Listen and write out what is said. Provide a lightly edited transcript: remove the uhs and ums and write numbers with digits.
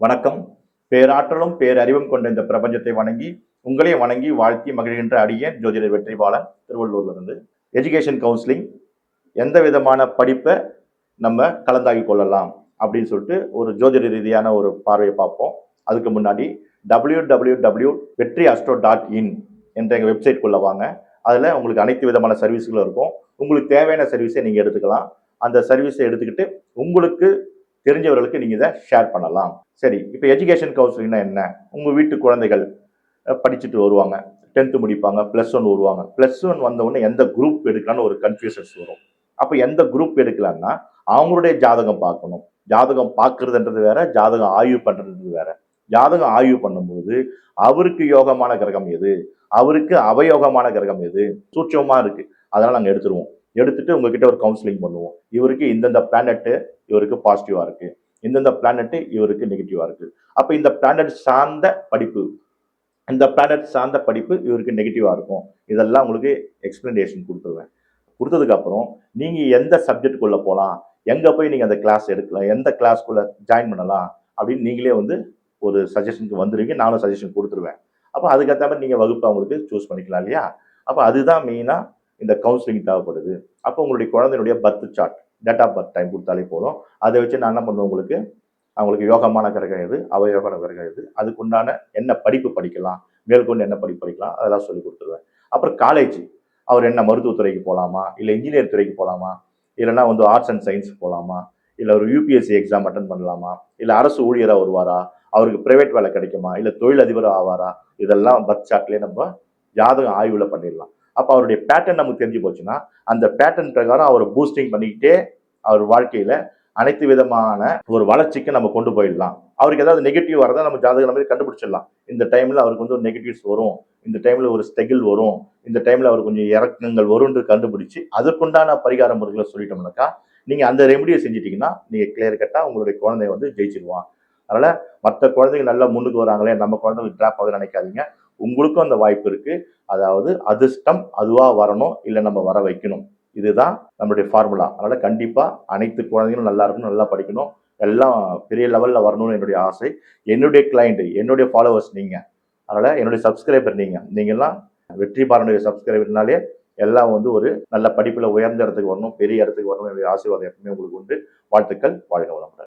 வணக்கம். பேராற்றலும் பேரறிவும் கொண்ட இந்த பிரபஞ்சத்தை வணங்கி உங்களையும் வணங்கி வாழ்த்தி மகிழ்கின்ற அடியேன் ஜோதிடர் வெற்றிபாலன் திருவள்ளூர்லிருந்து. எஜுகேஷன் கவுன்சிலிங் எந்த விதமான படிப்பை நம்ம கலந்தாகி கொள்ளலாம் அப்படின்னு சொல்லிட்டு ஒரு ஜோதிட ரீதியான ஒரு பார்வையை பார்ப்போம். அதுக்கு முன்னாடி www.vetriastro.in என்ற எங்கள் வெப்சைட்குள்ளே வாங்க. அதில் உங்களுக்கு அனைத்து விதமான சர்வீஸ்களும் இருக்கும். உங்களுக்கு தேவையான சர்வீஸை நீங்கள் எடுத்துக்கலாம். அந்த சர்வீஸை எடுத்துக்கிட்டு உங்களுக்கு தெரிஞ்சவர்களுக்கு நீங்கள் இதை ஷேர் பண்ணலாம். சரி, இப்போ எஜுகேஷன் கவுன்சிலிங்னா என்ன? உங்கள் வீட்டு குழந்தைகள் படிச்சுட்டு வருவாங்க, 10th முடிப்பாங்க, +1 வருவாங்க. +1 வந்தவுடனே எந்த குரூப் எடுக்கலான்னு ஒரு கன்ஃபியூஷன்ஸ் வரும். அப்போ எந்த குரூப் எடுக்கலான்னா அவங்களுடைய ஜாதகம் பார்க்கணும். ஜாதகம் பார்க்கறதுன்றது வேற, ஜாதகம் ஆய்வு பண்ணுறது வேற. ஜாதகம் ஆய்வு பண்ணும்போது அவருக்கு யோகமான கிரகம் எது, அவருக்கு அவயோகமான கிரகம் எது, சூட்சமாக இருக்கு, அதெல்லாம் நாங்கள் எடுத்துருவோம். எடுத்துட்டு உங்ககிட்ட ஒரு கவுன்சிலிங் பண்ணுவோம். இவருக்கு இந்தந்த பிளானட் இவருக்கு பாசிட்டிவா இருக்கு, இந்தந்த பிளானட் இவருக்கு நெகட்டிவா இருக்கு. அப்ப இந்த பிளானட் சார்ந்த படிப்பு, இந்த பிளானட் சார்ந்த படிப்பு இவருக்கு நெகட்டிவா இருக்கும். இதெல்லாம் உங்களுக்கு எக்ஸ்பிளனேஷன் கொடுத்துருவேன். கொடுத்ததுக்கு அப்புறம் நீங்க எந்த சப்ஜெக்டுக்குள்ள போகலாம், எங்க போய் நீங்க அந்த கிளாஸ் எடுக்கலாம், எந்த கிளாஸ்க்குள்ள ஜாயின் பண்ணலாம் அப்படின்னு நீங்களே வந்து ஒரு சஜஷனுக்கு வந்துருவீங்க. நானும் சஜஷன் கொடுத்துருவேன். அப்போ அதுக்கேற்ற மாதிரி நீங்க வகுப்பு அவங்களுக்கு சூஸ் பண்ணிக்கலாம் இல்லையா? அப்போ அதுதான் மெயினா இந்த கவுன்சிலிங் தேவைப்படுது. அப்போ உங்களுடைய குழந்தையுடைய birth chart, date of birth time கொடுத்தாலே போதும். அதை வச்சு நான் என்ன பண்ணுவேன், உங்களுக்கு அவங்களுக்கு யோகமான கிரகம் எது, அவயோகமான கிரகம் எது, அதுக்கு உண்டான என்ன படிப்பு படிக்கலாம், மேற்கொண்டு என்ன படிப்பு படிக்கலாம், அதெல்லாம் சொல்லி கொடுத்துருவேன். அப்புறம் காலேஜ், அவர் என்ன மருத்துவத்துறைக்கு போகலாமா, இல்லை இன்ஜினியர் துறைக்கு போகலாமா, இல்லைன்னா வந்து ஆர்ட்ஸ் அண்ட் சயின்ஸ் போகலாமா, இல்லை ஒரு யூபிஎஸ்சி எக்ஸாம் அட்டன் பண்ணலாமா, இல்லை அரசு ஊழியராக வருவாரா, அவருக்கு பிரைவேட் வேலை கிடைக்குமா, இல்லை தொழிலதிபர் ஆவாரா, இதெல்லாம் பர்த் சார்ட்லேயே நம்ம ஜாதகம் ஆய்வில் பண்ணிடலாம். அப்போ அவருடைய பேட்டர்ன் நமக்கு தெரிஞ்சு போச்சுன்னா அந்த பேட்டர்ன் பிரகாரம் அவர் பூஸ்டிங் பண்ணிக்கிட்டே அவர் வாழ்க்கையில அனைத்து விதமான ஒரு வளர்ச்சிக்கு நம்ம கொண்டு போயிடலாம். அவருக்கு ஏதாவது நெகட்டிவ் வரதா நம்ம ஜாதகம் மாதிரி கண்டுபிடிச்சிடலாம். இந்த டைம்ல அவருக்கு வந்து ஒரு நெகட்டிவ்ஸ் வரும், இந்த டைம்ல ஒரு ஸ்ட்ரகிள் வரும், இந்த டைம்ல அவர் கொஞ்சம் இறக்கங்கள் வரும்னு கண்டுபிடிச்சு அதற்குண்டான பரிகார முறைகளை சொல்லிட்டோம்னாக்கா நீங்க அந்த ரெமடியை செஞ்சிட்டீங்கன்னா நீங்க கிளியர் கட்டா உங்களுடைய குழந்தைய வந்து ஜெயிச்சிருவான். அதனால மற்ற குழந்தைங்க நல்லா முன்னுக்கு வராங்களே, நம்ம குழந்தைங்க ட்ராப் ஆகுதுன்னு நினைக்காதீங்க. உங்களுக்கும் அந்த வாய்ப்பு இருக்கு. அதாவது அதிர்ஷ்டம் அதுவா வரணும், இல்லை நம்ம வர வைக்கணும். இதுதான் நம்மளுடைய ஃபார்முலா. அதனால கண்டிப்பா அனைத்து குழந்தைகளும் நல்லா இருக்கணும், நல்லா படிக்கணும், எல்லாம் பெரிய லெவல்ல வரணும்னு என்னுடைய ஆசை. என்னுடைய கிளைண்ட், என்னுடைய ஃபாலோவர்ஸ் நீங்க. அதனால என்னுடைய சப்ஸ்கிரைபர் நீங்கெல்லாம் வெற்றி பாலனுடைய சப்ஸ்கிரைபர்னாலே எல்லாம் வந்து ஒரு நல்ல படிப்புல உயர்ந்த இடத்துக்கு வரணும், பெரிய இடத்துக்கு வரணும். என்னுடைய ஆசீர்வாதம் எப்பவுமே உங்களுக்கு உண்டு. வாழ்த்துக்கள். வாழ்க வளமுடன்.